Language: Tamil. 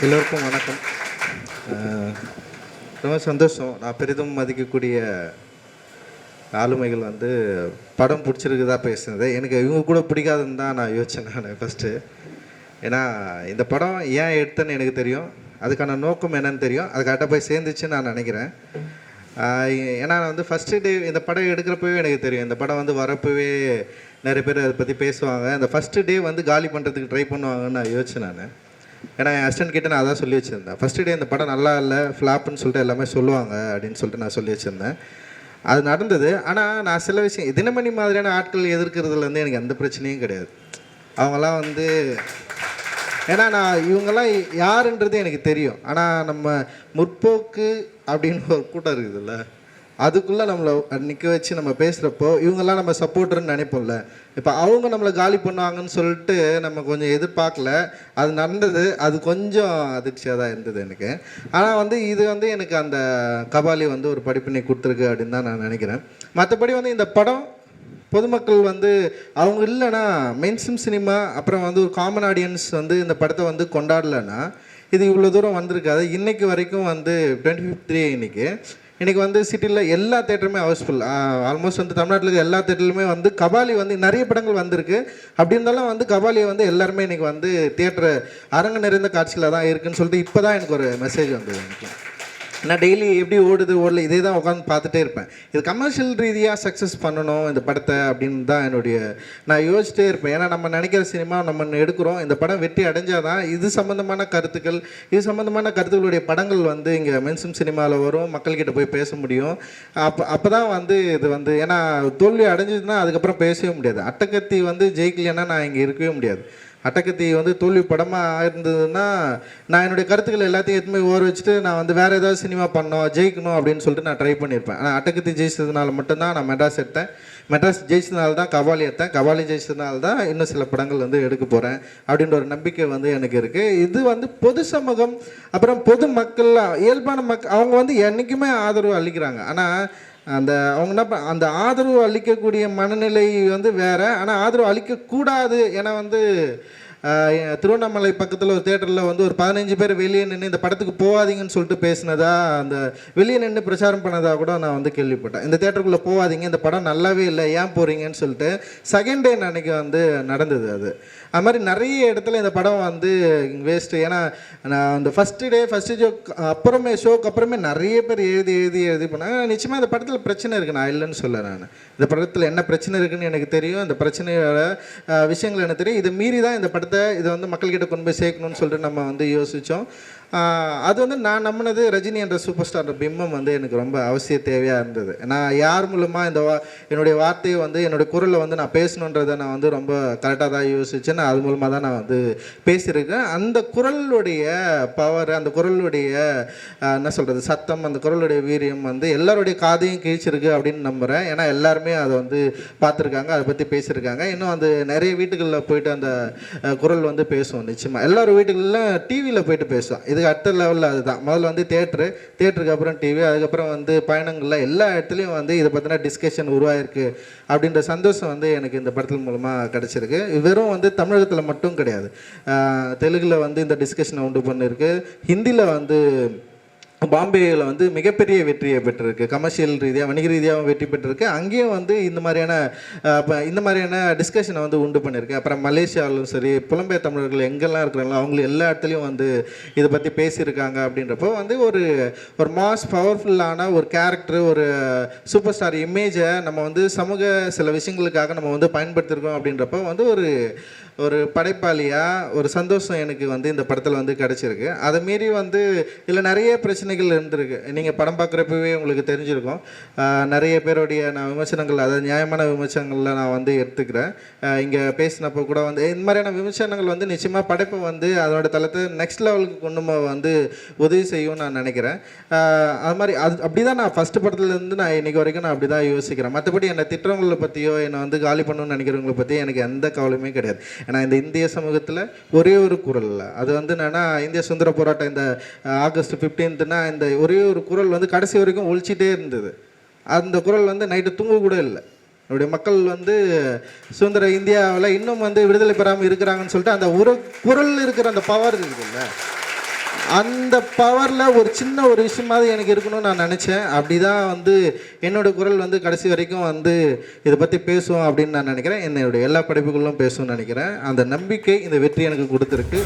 எல்லோருக்கும் வணக்கம். ரொம்ப சந்தோஷம். நான் பெரிதும் மதிக்கக்கூடிய ஆளுமைகள் வந்து படம் பிடிச்சிருக்குதா பேசுனது. எனக்கு இவங்க கூட பிடிக்காதுன்னு தான் நான் யோசித்தேன் நான் ஃபஸ்ட்டு. ஏன்னா இந்த படம் ஏன் எடுத்தேன்னு எனக்கு தெரியும், அதுக்கான நோக்கம் என்னன்னு தெரியும், அது கரெக்டாக போய் சேர்ந்துச்சுன்னு நான் நினைக்கிறேன். ஏன்னா நான் வந்து ஃபஸ்ட்டு டே இந்த படம் எடுக்கிறப்பவே எனக்கு தெரியும், இந்த படம் வந்து வரப்பவே நிறைய பேர் அதை பற்றி பேசுவாங்க, இந்த ஃபஸ்ட்டு டே வந்து காலி பண்ணுறதுக்கு ட்ரை பண்ணுவாங்கன்னு நான் யோசிச்சேன். நான் ஏன்னா என் அசிஸ்டன்ட் கிட்ட நான் அதான் சொல்லி வச்சுருந்தேன், ஃபஸ்ட்டு டே இந்த படம் நல்லா இல்லை, ஃப்ளாப்புன்னு சொல்லிட்டு எல்லாமே சொல்லுவாங்க அப்படின்னு சொல்லிட்டு நான் சொல்லி வச்சுருந்தேன். அது நடந்தது. ஆனால் நான் சில விஷயம் தினமணி மாதிரியான ஆட்கள் எதிர்க்கிறதுலேருந்து எனக்கு எந்த பிரச்சனையும் கிடையாது. அவங்களாம் வந்து ஏன்னா நான் இவங்கெல்லாம் யாருன்றது எனக்கு தெரியும். ஆனால் நம்ம முற்போக்கு அப்படின்னு ஒரு கூட்டம் இருக்குதுல்ல, அதுக்குள்ளே நம்மளை நிற்க வச்சு நம்ம பேசுகிறப்போ இவங்கெல்லாம் நம்ம சப்போர்ட்டர்னு நினைப்போம்ல. இப்போ அவங்க நம்மளை காலி பண்ணுவாங்கன்னு சொல்லிட்டு நம்ம கொஞ்சம் எதிர்பார்க்கல, அது நடந்தது. அது கொஞ்சம் அதிர்ச்சியாக தான் இருந்தது எனக்கு. ஆனால் வந்து இது வந்து எனக்கு அந்த கபாலி வந்து ஒரு படிப்பினை கொடுத்துருக்கு அப்படின்னு தான் நான் நினைக்கிறேன். மற்றபடி வந்து இந்த படம் பொதுமக்கள் வந்து அவங்க இல்லைன்னா மெயின்ஸ்ட்ரீம் சினிமா அப்புறம் வந்து ஒரு காமன் ஆடியன்ஸ் வந்து இந்த படத்தை வந்து கொண்டாடலைன்னா இது இவ்வளோ தூரம் வந்திருக்காது. இன்றைக்கு வரைக்கும் வந்து 25/3 இன்றைக்கி வந்து சிட்டியில் எல்லா தேட்டருமே ஹவுஸ்ஃபுல். ஆல்மோஸ்ட் வந்து தமிழ்நாட்டில் இருக்க எல்லா தேட்டருமே வந்து கபாலி வந்து நிறைய படங்கள் வந்திருக்கு. அப்படி இருந்தாலும் வந்து கபாலியை வந்து எல்லாருமே இன்றைக்கி வந்து தியேட்டரு அரங்கு நிறைந்த காட்சியில் தான் இருக்குதுன்னு சொல்லிட்டு இப்போ தான் எனக்கு ஒரு மெசேஜ் வந்தது. எனக்கு நான் டெய்லி எப்படி ஓடல இதே தான் உட்காந்து பார்த்துட்டே இருப்பேன். இது கமர்ஷியல் ரீதியாக சக்ஸஸ் பண்ணணும் இந்த படத்தை அப்படின்னு தான் நான் யோசிச்சிட்டே இருப்பேன். ஏன்னா நம்ம நினைக்கிற சினிமா நம்ம எடுக்கிறோம், இந்த படம் வெற்றி அடைஞ்சால் தான் இது சம்மந்தமான கருத்துக்களுடைய படங்கள் வந்து இங்கே மெயின்ஸ்ட்ரீம் சினிமாவில் வரும், மக்கள்கிட்ட போய் பேச முடியும். அப்போ தான் வந்து இது வந்து ஏன்னா தோல்வி அடைஞ்சதுன்னா அதுக்கப்புறம் பேசவே முடியாது. அட்டகத்தி வந்து ஜெயிக்கலைன்னா நான் இங்கே இருக்கவே முடியாது. அட்டகத்தி வந்து தோல்வி படமாக இருந்ததுன்னா நான் என்னுடைய கருத்துக்கள் எல்லாத்தையும் எதுவுமே ஓர வச்சுட்டு நான் வந்து வேறு ஏதாவது சினிமா பண்ணோம் ஜெயிக்கணும் அப்படின்னு சொல்லிட்டு நான் ட்ரை பண்ணியிருப்பேன். ஆனால் அட்டகத்தி ஜெயிச்சதுனால மட்டும்தான் நான் மெட்ராஸ் எடுத்தேன், மெட்ராஸ் ஜெயிச்சதுனால தான் கபாலி எடுத்தேன், கபாலி ஜெயிச்சதுனால தான் இன்னும் சில படங்கள் வந்து எடுக்க போகிறேன் அப்படின்ற ஒரு நம்பிக்கை வந்து எனக்கு இருக்குது. இது வந்து பொது சமூகம் அப்புறம் பொது மக்கள் இயல்பான அவங்க வந்து என்றைக்குமே ஆதரவு அளிக்கிறாங்க. ஆனால் அவங்க என்ன அந்த ஆதரவு அளிக்கக்கூடிய மனநிலை வந்து வேறு. ஆனால் ஆதரவு அளிக்கக்கூடாது. ஏன்னா வந்து திருவண்ணாமலை பக்கத்தில் ஒரு தேட்டரில் வந்து ஒரு 15 பேர் வெளியே நின்று இந்த படத்துக்கு போகாதீங்கன்னு சொல்லிட்டு பேசினதா, அந்த வெளியே நின்று பிரச்சாரம் பண்ணதாக கூட நான் வந்து கேள்விப்பட்டேன். இந்த தேட்டருக்குள்ளே போகாதீங்க, இந்த படம் நல்லாவே இல்லை, ஏன் போகிறீங்கன்னு சொல்லிட்டு செகண்ட் டே அன்றைக்கி வந்து நடந்தது. அது மாதிரி நிறைய இடத்துல இந்த படம் வந்து வேஸ்ட்டு. ஏன்னா நான் அந்த ஃபஸ்ட்டு ஷோக்கு அப்புறமே நிறைய பேர் எழுதி பண்ணாங்க. நிச்சயமாக இந்த படத்தில் பிரச்சனை இருக்குது, நான் இல்லைன்னு சொல்ல. நான் இந்த படத்தில் என்ன பிரச்சனை இருக்குதுன்னு எனக்கு தெரியும், இந்த பிரச்சனையோட விஷயங்கள் எனக்கு தெரியும். இதை மீறி தான் இந்த படத்தை இதை வந்து மக்கள்கிட்ட கொண்டு போய் சேர்க்கணும்னு சொல்லிட்டு நம்ம வந்து யோசித்தோம். அது வந்து நான் நம்பினது ரஜினி என்ற சூப்பர் ஸ்டார் பிம்பம் வந்து எனக்கு ரொம்ப அவசிய தேவையாக இருந்தது. நான் யார் மூலமாக என்னுடைய வார்த்தையை வந்து என்னுடைய குரலை வந்து நான் பேசணுன்றதை நான் வந்து ரொம்ப கரெக்டாக தான் யோசித்தேன். அது மூலமாக தான் நான் வந்து பேசியிருக்கேன். அந்த குரலுடைய பவர், அந்த குரலுடைய என்ன சொல்கிறது சத்தம், அந்த குரலுடைய வீரியம் வந்து எல்லாருடைய காதையும் கிழிச்சிருக்கு அப்படின்னு நம்புகிறேன். ஏன்னா எல்லாருமே அதை வந்து பார்த்துருக்காங்க, அதை பற்றி பேசியிருக்காங்க. இன்னும் அந்த நிறைய வீட்டுகளில் போயிட்டு அந்த குரல் வந்து பேசுவோம். நிச்சயமாக எல்லாரும் வீட்டுகளில் டிவியில் போயிட்டு பேசுவோம். இதுக்கு அடுத்த லெவலில் அதுதான். முதல்ல வந்து தேட்டருக்கு அப்புறம் டிவி, அதுக்கப்புறம் வந்து பயணங்களில் எல்லா இடத்துலையும் வந்து இதை பற்றின டிஸ்கஷன் உருவாயிருக்கு அப்படின்ற சந்தோஷம் வந்து எனக்கு இந்த படத்தின் மூலமாக கிடச்சிருக்கு. வெறும் வந்து தமிழகத்தில் மட்டும் கிடையாது, தெலுங்கில் வந்து இந்த டிஸ்கஷனை உண்டு பண்ணியிருக்கு, ஹிந்தியில் வந்து பாம்பேயில் வந்து மிகப்பெரிய வெற்றியை பெற்றிருக்கு, கமர்ஷியல் ரீதியாக வணிக ரீதியாகவும் வெற்றி பெற்றிருக்கு. அங்கேயும் வந்து இந்த மாதிரியான டிஸ்கஷனை வந்து உண்டு பண்ணியிருக்கு. அப்புறம் மலேசியாவிலும் சரி, புலம்பெயர் தமிழர்கள் எங்கெல்லாம் இருக்கிறாங்களோ அவங்களும் எல்லா இடத்துலையும் வந்து இதை பற்றி பேசியிருக்காங்க. அப்படின்றப்போ வந்து ஒரு மாஸ் பவர்ஃபுல்லான ஒரு கேரக்டர், ஒரு சூப்பர் ஸ்டார் இமேஜை நம்ம வந்து சமூக சில விஷயங்களுக்காக நம்ம வந்து பயன்படுத்தியிருக்கோம். அப்படின்றப்போ வந்து ஒரு படைப்பாளியாக ஒரு சந்தோஷம் எனக்கு வந்து இந்த படத்தில் வந்து கிடச்சிருக்கு. அதை மீறி வந்து இதில் நிறைய பிரச்சனைகள் இருந்திருக்கு. நீங்கள் படம் பார்க்குறப்பவே உங்களுக்கு தெரிஞ்சிருக்கும். நிறைய பேருடைய நான் விமர்சனங்கள், அதாவது நியாயமான விமர்சனங்களில் நான் வந்து எடுத்துக்கிறேன். இங்கே பேசினப்போ கூட வந்து இந்த மாதிரியான விமர்சனங்கள் வந்து நிச்சயமாக படைப்பை வந்து அதோட தளத்தை நெக்ஸ்ட் லெவலுக்கு கொண்டு வந்து உதவி செய்யும் நான் நினைக்கிறேன். அது மாதிரி அப்படி தான் நான் ஃபஸ்ட்டு படத்துலேருந்து நான் இன்றைக்கி வரைக்கும் நான் அப்படி தான் யோசிக்கிறேன். மற்றபடி என்னை திட்டவங்களை பற்றியோ என்னை வந்து காலி பண்ணணும்னு நினைக்கிறவங்களை பற்றி எனக்கு எந்த கவலையுமே கிடையாது. ஏன்னா இந்த இந்திய சமூகத்தில் ஒரே ஒரு குரல், அது வந்து என்னென்னா இந்திய சுதந்திர போராட்டம் இந்த ஆகஸ்ட் 15னா இந்த ஒரே ஒரு குரல் வந்து கடைசி வரைக்கும் ஒழிச்சிட்டே இருந்தது. அந்த குரல் வந்து நைட்டு தூங்க கூட இல்லை. நம்முடைய மக்கள் வந்து சுதந்திர இந்தியாவில் இன்னும் வந்து விடுதலை பெறாமல் இருக்கிறாங்கன்னு சொல்லிட்டு அந்த ஒரு குரல் இருக்கிற அந்த பவர் இருக்குல்ல, அந்த பவரில் ஒரு சின்ன ஒரு விஷயமாவது எனக்கு இருக்கணும்னு நான் நினச்சேன். அப்படி தான் வந்து என்னோடய குரல் வந்து கடைசி வரைக்கும் வந்து இதை பற்றி பேசுவோம் அப்படின்னு நான் நினைக்கிறேன். என்னுடைய எல்லா படைப்புகளும் பேசும்னு நினைக்கிறேன். அந்த நம்பிக்கை இந்த வெற்றி எனக்கு கொடுத்துருக்கு.